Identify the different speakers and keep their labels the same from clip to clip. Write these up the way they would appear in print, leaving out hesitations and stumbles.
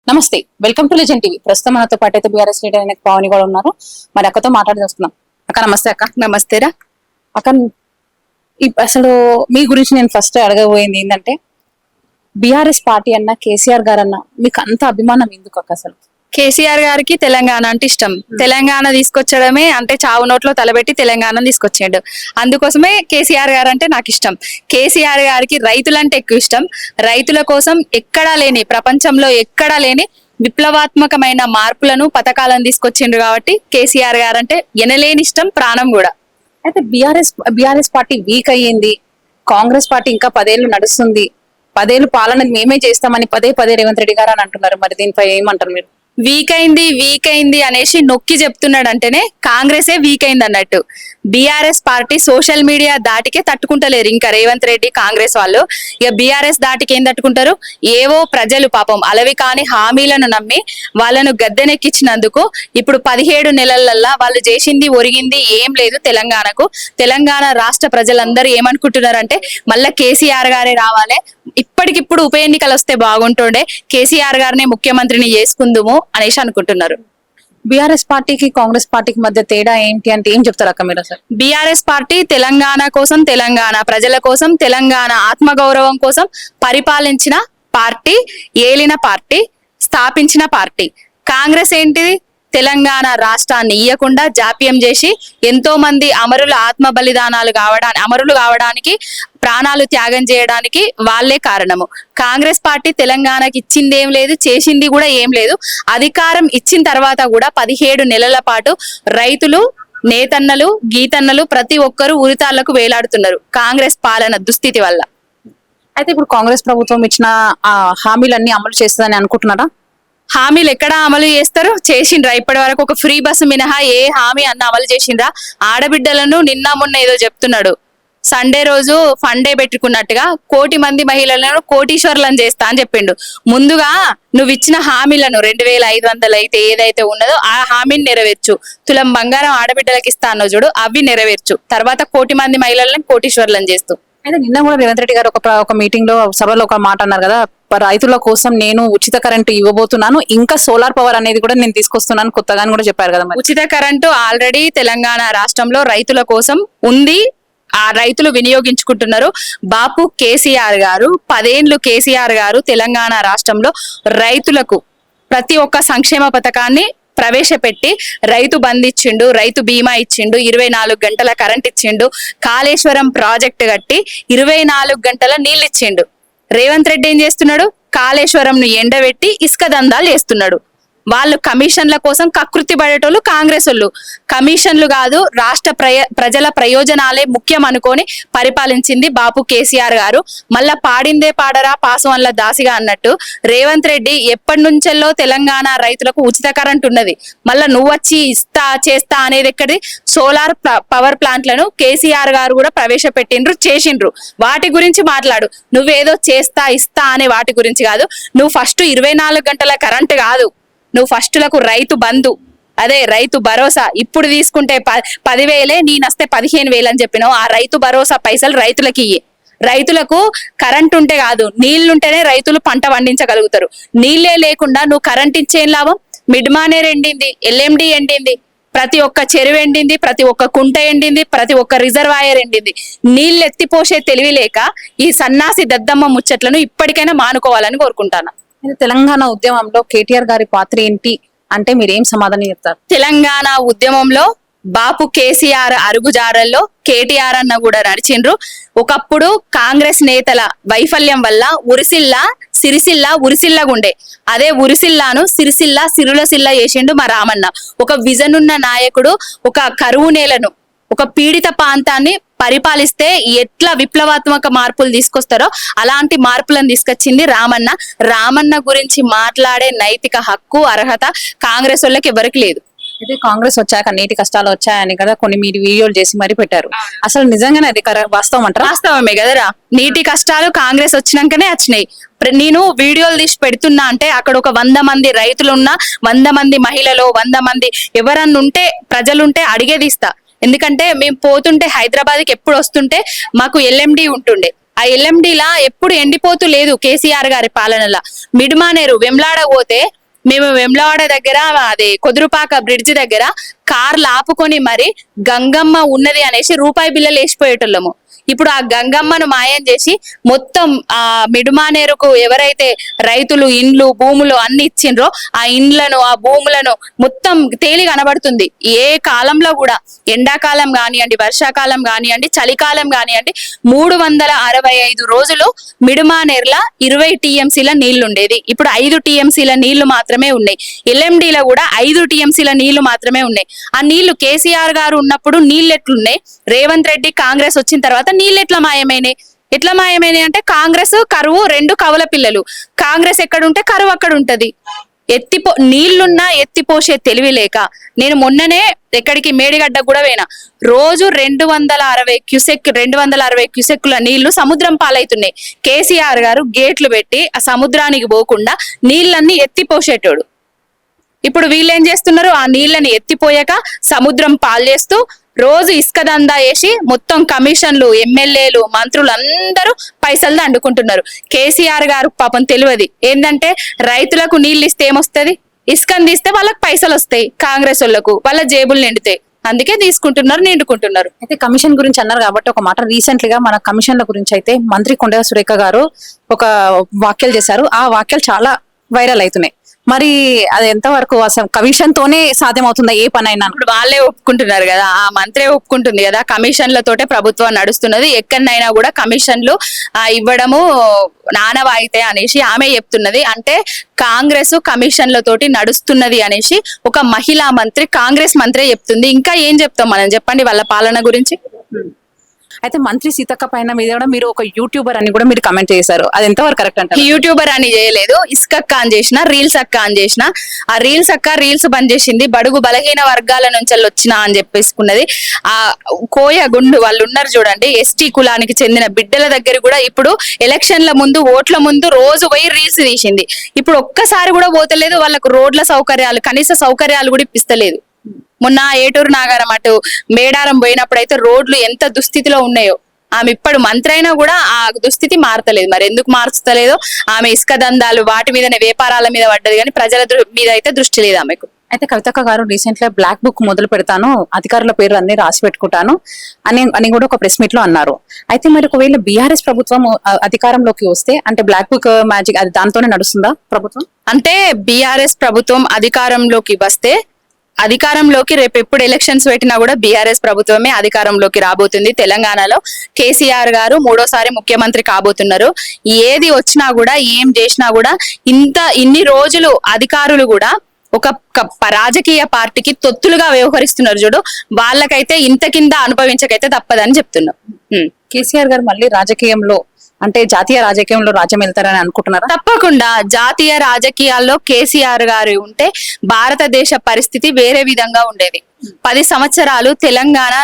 Speaker 1: నమస్తే, welcome to legend TV. ప్రస్తుతం మనతో పాటు అయితే బీఆర్ఎస్ లీడర్ అయిన పావని కూడా ఉన్నారు. మరి అక్కతో మాట్లాడుతున్నాం. అక్క నమస్తే. అక్క
Speaker 2: నమస్తేరా.
Speaker 1: అక్క అసలు మీ గురించి నేను ఫస్ట్ అడగబోయింది ఏంటంటే, బీఆర్ఎస్ పార్టీ అన్న కేసీఆర్ గారు అన్న మీకు అంత అభిమానం ఎందుకు అక్క? అసలు
Speaker 2: కేసీఆర్ గారికి తెలంగాణ అంటే ఇష్టం. తెలంగాణ తీసుకొచ్చడమే అంటే చావు నోట్లో తలబెట్టి తెలంగాణ తీసుకొచ్చాడు. అందుకోసమే కేసీఆర్ గారు అంటే నాకు ఇష్టం. కేసీఆర్ గారికి రైతులంటే ఎక్కువ ఇష్టం. రైతుల కోసం ఎక్కడా లేని, ప్రపంచంలో ఎక్కడా లేని విప్లవాత్మకమైన మార్పులను, పథకాలను తీసుకొచ్చిండ్రు కాబట్టి కేసీఆర్ గారు అంటే ఎనలేని ఇష్టం, ప్రాణం కూడా.
Speaker 1: అయితే బీఆర్ఎస్ పార్టీ వీక్ అయ్యింది, కాంగ్రెస్ పార్టీ ఇంకా 10 ఏళ్ళు నడుస్తుంది, 10 ఏళ్ళు పాలన మేమే చేస్తామని పదే రేవంత్ రెడ్డి గారు అని అంటున్నారు. మరి దీనిపై ఏమంటారు మీరు?
Speaker 2: వీక్ అయింది అనేసి నొక్కి చెప్తున్నాడు అంటేనే కాంగ్రెసే వీక్ అయింది అన్నట్టు. బీఆర్ఎస్ పార్టీ సోషల్ మీడియా దాటికే తట్టుకుంటలేరు ఇంకా రేవంత్ రెడ్డి, కాంగ్రెస్ వాళ్ళు. ఇక బీఆర్ఎస్ దాటికి ఏం తట్టుకుంటారు? ఏవో ప్రజలు పాపం అలవి కాని హామీలను నమ్మి వాళ్ళను గద్దెనెక్కించినందుకు ఇప్పుడు 17 నెలలల్లా వాళ్ళు చేసింది ఒరిగింది ఏం లేదు తెలంగాణకు. తెలంగాణ రాష్ట్ర ప్రజలందరూ ఏమనుకుంటున్నారంటే మళ్ళా కేసీఆర్ గారే రావాలి, ఇప్పటికిప్పుడు ఉప ఎన్నికలు వస్తే బాగుంటుండే, కేసీఆర్ గారిని ముఖ్యమంత్రిని చేసుకుందుము అనేసి అనుకుంటున్నారు.
Speaker 1: బీఆర్ఎస్ పార్టీకి కాంగ్రెస్ పార్టీకి మధ్య తేడా ఏంటి అంటే ఏం చెప్తారు అక్క మీరు? అసలు
Speaker 2: బీఆర్ఎస్ పార్టీ తెలంగాణ కోసం, తెలంగాణ ప్రజల కోసం, తెలంగాణ ఆత్మగౌరవం కోసం పరిపాలించిన పార్టీ, ఏలిన పార్టీ, స్థాపించిన పార్టీ. కాంగ్రెస్ ఏంటిది? తెలంగాణ రాష్ట్రాన్ని ఇయ్యకుండా జాప్యం చేసి ఎంతో మంది అమరుల ఆత్మ బలిదానాలు అమరులు కావడానికి, ప్రాణాలు త్యాగం చేయడానికి వాళ్ళే కారణము. కాంగ్రెస్ పార్టీ తెలంగాణకి ఇచ్చింది ఏం లేదు, చేసింది కూడా ఏం లేదు. అధికారం ఇచ్చిన తర్వాత కూడా 17 నెలల పాటు రైతులు, నేతన్నలు, గీతన్నలు ప్రతి ఒక్కరూ ఉరితాళ్లకు వేలాడుతున్నారు కాంగ్రెస్ పాలన దుస్థితి వల్ల.
Speaker 1: అయితే ఇప్పుడు కాంగ్రెస్ ప్రభుత్వం ఇచ్చిన హామీలన్నీ అమలు చేస్తుందని అనుకుంటున్నారా?
Speaker 2: హామీలు ఎక్కడ అమలు చేస్తారు? చేసిండ్రా? ఇప్పటి వరకు ఒక ఫ్రీ బస్సు మినహా ఏ హామీ అన్న అమలు చేసిండ్రా? ఆడబిడ్డలను నిన్న మొన్న ఏదో చెప్తున్నాడు, సండే రోజు ఫండే పెట్టుకున్నట్టుగా 1 కోటి మంది మహిళలను కోటీశ్వర్లను చేస్తా అని చెప్పిండు. ముందుగా నువ్వు ఇచ్చిన హామీలను 2500 అయితే ఏదైతే ఉన్నదో ఆ హామీని నెరవేర్చు. తులం బంగారం ఆడబిడ్డలకు ఇస్తానో చూడు, అవి నెరవేర్చు. తర్వాత 1 కోటి మంది మహిళలను కోటీశ్వర్లను చేస్తూ.
Speaker 1: అయితే నిన్న కూడా రేవంత్ రెడ్డి గారు ఒక మీటింగ్ లో, సభలో ఒక మాట అన్నారు కదా, రైతుల కోసం నేను ఉచిత కరెంటు ఇవ్వబోతున్నాను, ఇంకా సోలార్ పవర్ అనేది కూడా నేను తీసుకొస్తున్నాను కొత్తగా అని కూడా చెప్పారు కదా.
Speaker 2: ఉచిత కరెంటు ఆల్రెడీ తెలంగాణ రాష్ట్రంలో రైతుల కోసం ఉంది, ఆ రైతులు వినియోగించుకుంటున్నారు. బాపు కేసీఆర్ గారు 10 ఏళ్లు కేసీఆర్ గారు తెలంగాణ రాష్ట్రంలో రైతులకు ప్రతి ఒక్క సంక్షేమ పథకాన్ని ప్రవేశపెట్టి రైతు బంద్ ఇచ్చిండు, రైతు బీమా ఇచ్చిండు, 24 గంటల కరెంట్ ఇచ్చిండు, కాళేశ్వరం ప్రాజెక్టు కట్టి 24 గంటల నీళ్ళు ఇచ్చిండు. రేవంత్ రెడ్డి ఏం చేస్తున్నాడు? కాళేశ్వరం ను ఎండబెట్టి ఇసుక దందాలు చేస్తున్నాడు. వాళ్ళు కమిషన్ల కోసం కకృతి పడేటోళ్ళు కాంగ్రెస్ వాళ్ళు. కమిషన్లు కాదు, రాష్ట్ర ప్రజల ప్రయోజనాలే ముఖ్యం అనుకొని పరిపాలించింది బాపు కేసీఆర్ గారు. మళ్ళా పాడిందే పాడరా పాసం వల్ల దాసిగా అన్నట్టు రేవంత్ రెడ్డి ఎప్పటి నుంచెల్లో తెలంగాణ రైతులకు ఉచిత కరెంట్ ఉన్నది, మళ్ళా నువ్వు వచ్చి ఇస్తా చేస్తా అనేది ఎక్కడి? సోలార్ పవర్ ప్లాంట్లను కేసీఆర్ గారు కూడా ప్రవేశపెట్టిండ్రు, చేసిండ్రు. వాటి గురించి మాట్లాడు. నువ్వేదో చేస్తా ఇస్తా అనే వాటి గురించి కాదు. నువ్వు ఫస్ట్ 24 గంటల కరెంట్ కాదు, నువ్వు ఫస్టులకు రైతు బంధు, అదే రైతు భరోసా ఇప్పుడు తీసుకుంటే 10,000, నేనొస్తే 15,000 అని చెప్పినావు. ఆ రైతు భరోసా పైసలు రైతులకి ఇయ్యి. రైతులకు కరెంట్ ఉంటే కాదు, నీళ్లుంటేనే రైతులు పంట పండించగలుగుతారు. నీళ్లే లేకుండా నువ్వు కరెంట్ ఇచ్చేం లాభం? మిడ్మానేర్ ఎండింది, ఎల్ఎండి ఎండింది, ప్రతి ఒక్క చెరువు ఎండింది, ప్రతి ఒక్క కుంట ఎండింది, ప్రతి ఒక్క రిజర్వాయర్ ఎండింది. నీళ్ళు ఎత్తిపోసే తెలివి లేక ఈ సన్నాసి దద్దమ్మ ముచ్చట్లను ఇప్పటికైనా మానుకోవాలని కోరుకుంటాను.
Speaker 1: తెలంగాణ ఉద్యమంలో కేటీఆర్ గారి పాత్ర ఏంటి అంటే మీరేం సమాధానం చెప్తారు?
Speaker 2: తెలంగాణ ఉద్యమంలో బాపు కేసీఆర్ అరుగుజాడల్లో కేటీఆర్ అన్న కూడా నడిచిండ్రు. ఒకప్పుడు కాంగ్రెస్ నేతల వైఫల్యం వల్ల సిరిసిల్ల ఉరిసిల్లగుండే, అదే ఉరిసిల్లాను సిరిసిల్ల సిరులసిల్ల చేసిండు మా రామన్న. ఒక విజన్ ఉన్న నాయకుడు ఒక కరువు నేలను, ఒక పీడిత ప్రాంతాన్ని పరిపాలిస్తే ఎట్లా విప్లవాత్మక మార్పులు తీసుకొస్తారో అలాంటి మార్పులను తీసుకొచ్చింది రామన్న. రామన్న గురించి మాట్లాడే నైతిక హక్కు, అర్హత కాంగ్రెస్ వాళ్ళకి ఎవరికి లేదు.
Speaker 1: అయితే కాంగ్రెస్ వచ్చాక నీటి కష్టాలు వచ్చాయని కదా కొన్ని మీరు వీడియోలు చేసి మరీ పెట్టారు. అసలు నిజంగానే అది వాస్తవం అంటారా?
Speaker 2: వాస్తవమే కదరా. నీటి కష్టాలు కాంగ్రెస్ వచ్చినాకనే వచ్చినాయి. నేను వీడియోలు తీసి పెడుతున్నా అంటే అక్కడ ఒక 100 మంది రైతులున్నా, 100 మంది మహిళలు, 100 మంది ఎవరన్నా ఉంటే, ప్రజలుంటే అడిగే తీస్తా. ఎందుకంటే మేము పోతుంటే హైదరాబాద్కి ఎప్పుడు వస్తుంటే మాకు ఎల్ఎండి ఉంటుండే, ఆ ఎల్ఎండిలా ఎప్పుడు ఎండిపోతూ లేదు కేసీఆర్ గారి పాలనలో. మిడ్మానేరు వెమ్లాడ పోతే మేము వెమ్లవాడ దగ్గర అదే కొదురుపాక బ్రిడ్జి దగ్గర కార్లు ఆపుకొని మరి గంగమ్మ ఉన్నది అనేసి రూపాయి బిల్లలు వేసిపోయేటోళ్ళము. ఇప్పుడు ఆ గంగమ్మను మాయం చేసి మొత్తం ఆ మిడుమానేరుకు ఎవరైతే రైతులు ఇండ్లు భూములు అన్ని ఇచ్చిండ్రో ఆ ఇండ్లను ఆ భూములను మొత్తం తేలి కనబడుతుంది. ఏ కాలంలో కూడా ఎండాకాలం కానివ్వండి, వర్షాకాలం కానివ్వండి, చలికాలం కానివ్వండి 365 రోజులు మిడుమానేర్ల 20 టీఎంసీల నీళ్లు ఉండేది. ఇప్పుడు 5 టీఎంసీల నీళ్లు మాత్రమే ఉన్నాయి. ఎల్ఎండిలో కూడా 5 టీఎంసీల నీళ్లు మాత్రమే ఉన్నాయి. ఆ నీళ్లు కేసీఆర్ గారు ఉన్నప్పుడు నీళ్లు ఎట్లున్నాయి, రేవంత్ రెడ్డి కాంగ్రెస్ వచ్చిన తర్వాత నీళ్ళు ఎట్లా మాయమైనాయి అంటే కాంగ్రెస్ కరువు, 2 కవల పిల్లలు. కాంగ్రెస్ ఎక్కడుంటే కరువు అక్కడ ఉంటది. నీళ్లున్నా ఎత్తిపోసే తెలివి లేక నేను మొన్ననే ఎక్కడికి మేడిగడ్డ కూడా పోయినా. రోజు 260 క్యూసెక్కుల నీళ్లు సముద్రం పాలవుతున్నాయి. కేసీఆర్ గారు గేట్లు పెట్టి ఆ సముద్రానికి పోకుండా నీళ్ళన్ని ఎత్తిపోసేటోడు. ఇప్పుడు వీళ్ళు ఏం చేస్తున్నారు, ఆ నీళ్ళని ఎత్తిపోయాక సముద్రం పాలు చేస్తూ రోజు ఇసుక దందా వేసి మొత్తం కమిషన్లు, ఎమ్మెల్యేలు, మంత్రులు అందరూ పైసలు దండుకుంటున్నారు. కేసీఆర్ గారు పాపం తెలియదు ఏంటంటే రైతులకు నీళ్ళు ఇస్తే ఏమొస్తుంది, ఇసుకని తీస్తే వాళ్ళకి పైసలు వస్తాయి, కాంగ్రెస్ వాళ్ళకు వాళ్ళ జేబులు నిండుతాయి. అందుకే తీసుకుంటున్నారు, నిండుకుంటున్నారు.
Speaker 1: అయితే కమిషన్ గురించి అన్నారు కాబట్టి ఒక మాట, రీసెంట్ గా మన కమిషన్ల గురించి అయితే మంత్రి కొండ సురేఖ గారు ఒక వ్యాఖ్యలు చేశారు. ఆ వ్యాఖ్యలు చాలా వైరల్ అవుతున్నాయి. మరి అది ఎంతవరకు అసలు కమిషన్ తోనే సాధ్యమవుతుందా ఏ పనైనా?
Speaker 2: ఇప్పుడు వాళ్ళే ఒప్పుకుంటున్నారు కదా, ఆ మంత్రే ఒప్పుకుంటుంది కదా, కమిషన్లతోటే ప్రభుత్వం నడుస్తున్నది. ఎక్కడైనా కూడా కమిషన్లు ఇవ్వడము నానవాయితే అనేసి ఆమె చెప్తున్నది. అంటే కాంగ్రెస్ కమిషన్లతోటి నడుస్తున్నది అనేసి ఒక మహిళా మంత్రి, కాంగ్రెస్ మంత్రి చెప్తుంది. ఇంకా ఏం చెప్తాం మనం, చెప్పండి వాళ్ళ పాలన గురించి.
Speaker 1: అయితే మంత్రి సీతక్క పైన మీద కూడా మీరు ఒక యూట్యూబర్ అని కూడా మీరు కమెంట్ చేశారు. అది ఎంతవరకు కరెక్ట్ అంటే?
Speaker 2: యూట్యూబర్ అని చేయలేదు, ఇసుకక్క అని చేసిన, రీల్స్ అక్క అని చేసిన. ఆ రీల్స్ అక్క రీల్స్ బంద్ చేసింది, బడుగు బలహీన వర్గాల నుంచి వచ్చిన అని చెప్పేసుకున్నది. ఆ కోయ గుండు వాళ్ళు ఉన్నారు చూడండి, ఎస్టీ కులానికి చెందిన బిడ్డల దగ్గర కూడా ఇప్పుడు ఎలక్షన్ల ముందు, ఓట్ల ముందు రోజు పోయి రీల్స్ తీసింది. ఇప్పుడు ఒక్కసారి కూడా పోతలేదు, వాళ్ళకు రోడ్ల సౌకర్యాలు, కనీస సౌకర్యాలు కూడా ఇప్పిస్తలేదు. మొన్న ఏటూరు నాగారం అటు మేడారం పోయినప్పుడైతే రోడ్లు ఎంత దుస్థితిలో ఉన్నాయో, ఆమె ఇప్పుడు మంత్రి అయినా కూడా ఆ దుస్థితి మారతలేదు. మరి ఎందుకు మార్చలేదో, ఆమె ఇసుక దందాలు వాటి మీదనే వ్యాపారాల మీద పడ్డది కానీ ప్రజల మీద అయితే దృష్టి లేదు ఆమెకు.
Speaker 1: అయితే కవితక్క గారు రీసెంట్ గా బ్లాక్ బుక్ మొదలు పెడతాను, అధికారుల పేరు అన్ని రాసి పెట్టుకుంటాను అని కూడా ఒక ప్రెస్ మీట్ లో అన్నారు. అయితే మరి ఒకవేళ బీఆర్ఎస్ ప్రభుత్వం అధికారంలోకి వస్తే అంటే బ్లాక్ బుక్ మ్యాజిక్ అది దాంతోనే నడుస్తుందా ప్రభుత్వం?
Speaker 2: అంటే బీఆర్ఎస్ ప్రభుత్వం అధికారంలోకి వస్తే, అధికారంలోకి రేపు ఎప్పుడు ఎలక్షన్స్ పెట్టినా కూడా బీఆర్ఎస్ ప్రభుత్వమే అధికారంలోకి రాబోతుంది. తెలంగాణలో కేసీఆర్ గారు 3వ సారి ముఖ్యమంత్రి కాబోతున్నారు. ఏది వచ్చినా కూడా, ఏం చేసినా కూడా, ఇన్ని రోజులు అధికారులు కూడా ఒక రాజకీయ పార్టీకి తొత్తులుగా వ్యవహరిస్తున్నారు చూడు, వాళ్ళకైతే ఇంత కింద అనుభవించకైతే తప్పదని చెప్తున్నాం.
Speaker 1: కేసీఆర్ గారు మళ్ళీ రాజకీయంలో అంటే జాతీయ రాజకీయంలో రాజ్యం వెళ్తారని అనుకుంటున్నారా?
Speaker 2: తప్పకుండా జాతీయ రాజకీయాల్లో కేసీఆర్ గారు ఉంటే భారతదేశ పరిస్థితి వేరే విధంగా ఉండేది. 10 సంవత్సరాలు తెలంగాణ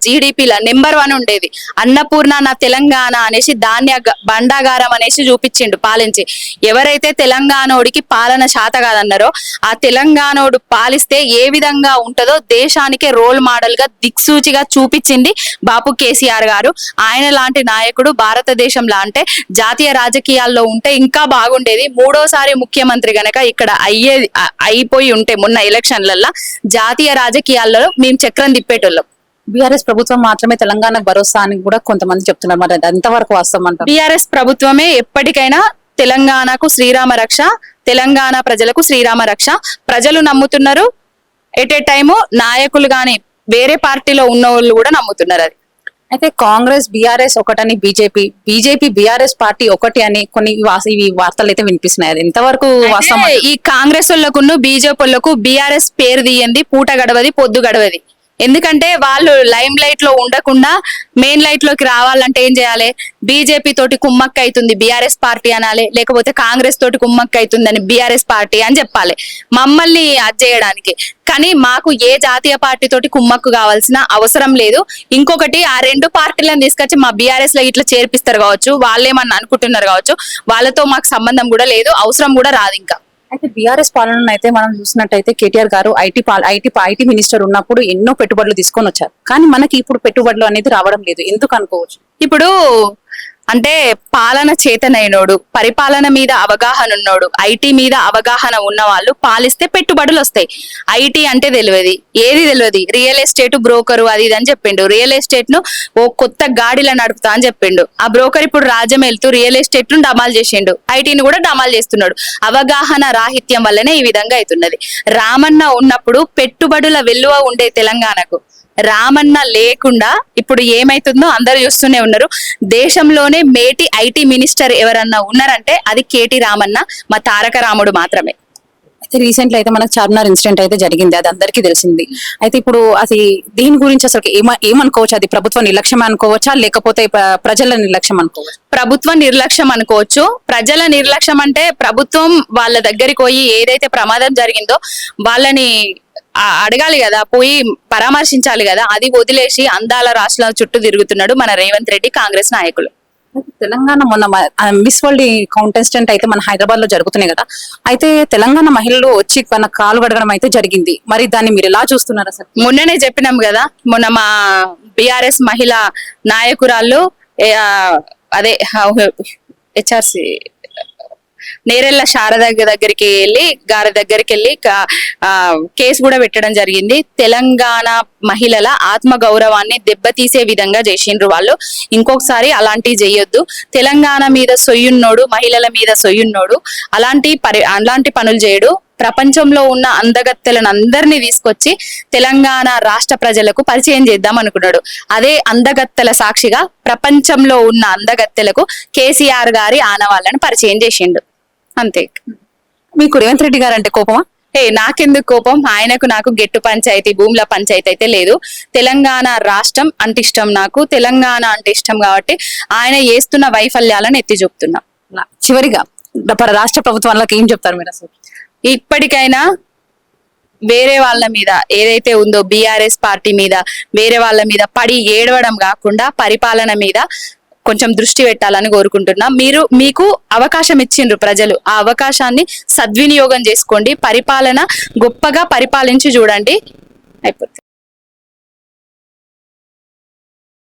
Speaker 2: జీడీపీల నెంబర్ 1 ఉండేది. అన్నపూర్ణ నా తెలంగాణ అనేసి ధాన్య బండాగారం అనేసి చూపించిండు పాలించి. ఎవరైతే తెలంగాణోడికి పాలన శాత కాదన్నారో, ఆ తెలంగాణోడు పాలిస్తే ఏ విధంగా ఉంటుందో దేశానికే రోల్ మోడల్ గా దిక్సూచిగా చూపించింది బాపు కేసీఆర్ గారు. ఆయన లాంటి నాయకుడు భారతదేశంలో అంటే జాతీయ రాజకీయాల్లో ఉంటే ఇంకా బాగుండేది. 3వ సారి ముఖ్యమంత్రి గనక ఇక్కడ అయిపోయి ఉంటే మొన్న ఎలక్షన్లల్లో జాతీయ రాజకీయాల్లో మేము చక్రం తిప్పేటోళ్ళం.
Speaker 1: బీఆర్ఎస్ ప్రభుత్వం మాత్రమే తెలంగాణకు భరోసా అని కూడా కొంతమంది చెప్తున్నారు. మరి ఎంతవరకు వాస్తవం అంటారు?
Speaker 2: బీఆర్ఎస్ ప్రభుత్వమే ఎప్పటికైనా తెలంగాణకు శ్రీరామ రక్ష, తెలంగాణ ప్రజలకు శ్రీరామ రక్ష. ప్రజలు నమ్ముతున్నారు, ఎట్ ఏ టైము నాయకులు గాని వేరే పార్టీలో ఉన్న వాళ్ళు కూడా నమ్ముతున్నారు. అది
Speaker 1: అయితే కాంగ్రెస్ బీఆర్ఎస్ ఒకటని బీజేపీ బీఆర్ఎస్ పార్టీ ఒకటి అని కొన్ని ఇవి వార్తలు అయితే వినిపిస్తున్నాయి. అది ఎంతవరకు వాస్తవం?
Speaker 2: ఈ కాంగ్రెస్ వాళ్ళకును బీజేపీ వాళ్ళకు బీఆర్ఎస్ పేరు తీయండి, పూట గడవది, పొద్దు గడవది. ఎందుకంటే వాళ్ళు లైమ్ లైట్ లో ఉండకుండా మెయిన్ లైట్ లోకి రావాలంటే ఏం చేయాలి? బీజేపీ తోటి కుమ్మక్క అవుతుంది బీఆర్ఎస్ పార్టీ అనాలి, లేకపోతే కాంగ్రెస్ తోటి కుమ్మక్క అవుతుందని బీఆర్ఎస్ పార్టీ అని చెప్పాలి మమ్మల్ని అది చేయడానికి. కానీ మాకు ఏ జాతీయ పార్టీ తోటి కుమ్మక్కు కావాల్సిన అవసరం లేదు. ఇంకొకటి, ఆ 2 పార్టీలను తీసుకొచ్చి మా బీఆర్ఎస్ లో ఇట్లా చేర్పిస్తారు కావచ్చు, వాళ్ళేమన్నా అనుకుంటున్నారు కావచ్చు, వాళ్ళతో మాకు సంబంధం కూడా లేదు, అవసరం కూడా రాదు ఇంకా.
Speaker 1: అయితే బీఆర్ఎస్ పాలనను అయితే మనం చూసినట్టయితే కేటీఆర్ గారు ఐటీ మినిస్టర్ ఉన్నప్పుడు ఎన్నో పెట్టుబడులు తీసుకొని వచ్చారు. కానీ మనకి ఇప్పుడు పెట్టుబడులు అనేది రావడం లేదు. ఎందుకు అనుకోవచ్చు?
Speaker 2: ఇప్పుడు అంటే పాలన చేతనైనోడు, పరిపాలన మీద అవగాహన ఉన్నోడు, ఐటీ మీద అవగాహన ఉన్న వాళ్ళు పాలిస్తే పెట్టుబడులు వస్తాయి. ఐటీ అంటే తెలియదు, ఏది తెలియదు, రియల్ ఎస్టేట్ బ్రోకరు అది ఇది అని చెప్పిండు. రియల్ ఎస్టేట్ ను ఓ కొత్త గాడిలో నడుపుతా అని చెప్పిండు. ఆ బ్రోకర్ ఇప్పుడు రాజ్యం వెళ్తూ రియల్ ఎస్టేట్ ను డమాల్ చేసిండు, ఐటీని కూడా డమాల్ చేస్తున్నాడు. అవగాహన రాహిత్యం వల్లనే ఈ విధంగా అవుతున్నది. రామన్న ఉన్నప్పుడు పెట్టుబడుల వెల్లువ ఉండే తెలంగాణకు, రామన్న లేకుండా ఇప్పుడు ఏమైతుందో అందరు చూస్తూనే ఉన్నారు. దేశంలోనే మేటి ఐటీ మినిస్టర్ ఎవరన్నా ఉన్నారంటే అది కేటీ రామన్న, మా తారక రాముడు మాత్రమే.
Speaker 1: అయితే రీసెంట్లీ అయితే మనకు చార్మినార్ ఇన్సిడెంట్ అయితే జరిగింది, అది అందరికీ తెలిసింది. అయితే ఇప్పుడు అది దీని గురించి అసలు ఏమనుకోవచ్చు? అది ప్రభుత్వ నిర్లక్ష్యం అనుకోవచ్చా, లేకపోతే ప్రజల నిర్లక్ష్యం అనుకోవచ్చు?
Speaker 2: ప్రభుత్వ నిర్లక్ష్యం అనుకోవచ్చు. ప్రజల నిర్లక్ష్యం అంటే ప్రభుత్వం వాళ్ళ దగ్గరికి పోయి ఏదైతే ప్రమాదం జరిగిందో వాళ్ళని అడగాలి కదా, పోయి పరామర్శించాలి కదా. అది వదిలేసి అందాల రాష్ట్రాల చుట్టూ తిరుగుతున్నాడు మన రేవంత్ రెడ్డి, కాంగ్రెస్ నాయకులు.
Speaker 1: తెలంగాణ మొన్న మిస్ వరల్డ్ కాంటెస్టెంట్ అయితే మన హైదరాబాద్ లో జరుగుతున్నాయి కదా. అయితే తెలంగాణ మహిళలు వచ్చి మన కాలు గడగడం అయితే జరిగింది. మరి దాన్ని మీరు ఎలా చూస్తున్నారు అసలు?
Speaker 2: మొన్ననే చెప్పినాం కదా, మొన్న మా బీఆర్ఎస్ మహిళా నాయకురాళ్ళు అదే హెచ్ఆర్సి నేరెళ్ళ శారద దగ్గరికి వెళ్ళి గారి దగ్గరికి వెళ్ళి కేసు కూడా పెట్టడం జరిగింది. తెలంగాణ మహిళల ఆత్మ గౌరవాన్ని దెబ్బతీసే విధంగా చేసిండ్రు వాళ్ళు. ఇంకొకసారి అలాంటివి చేయొద్దు. తెలంగాణ మీద సొయ్యున్నోడు, మహిళల మీద సొయ్యున్నోడు అలాంటి పనులు చేయడు. ప్రపంచంలో ఉన్న అందగత్తెలను అందరినీ తీసుకొచ్చి తెలంగాణ రాష్ట్ర ప్రజలకు పరిచయం చేద్దాం అనుకున్నాడు. అదే అందగత్తెల సాక్షిగా ప్రపంచంలో ఉన్న అందగత్తెలకు కేసీఆర్ గారి ఆనవాళ్ళను పరిచయం చేసిండు. అంతే.
Speaker 1: మీకు రేవంత్ రెడ్డి గారు అంటే కోపమా?
Speaker 2: నాకెందుకు కోపం? ఆయనకు నాకు గెట్టు పంచాయతీ, భూముల పంచాయతీ అయితే లేదు. తెలంగాణ రాష్ట్రం అంటే ఇష్టం నాకు, తెలంగాణ అంటే ఇష్టం కాబట్టి ఆయన చేస్తున్న వైఫల్యాలను ఎత్తి చూపుతున్నా.
Speaker 1: చివరిగా రాష్ట్ర ప్రభుత్వాలకు ఏం చెప్తారు మీరు అసలు?
Speaker 2: ఇప్పటికైనా వేరే వాళ్ళ మీద ఏదైతే ఉందో బీఆర్ఎస్ పార్టీ మీద, వేరే వాళ్ళ మీద పడి ఏడవడం కాకుండా పరిపాలన మీద కొంచెం దృష్టి పెట్టాలని కోరుకుంటున్నా. మీకు అవకాశం ఇచ్చిండ్రు ప్రజలు, ఆ అవకాశాన్ని సద్వినియోగం చేసుకోండి. పరిపాలన గొప్పగా పరిపాలించి చూడండి. అయిపోతుంది.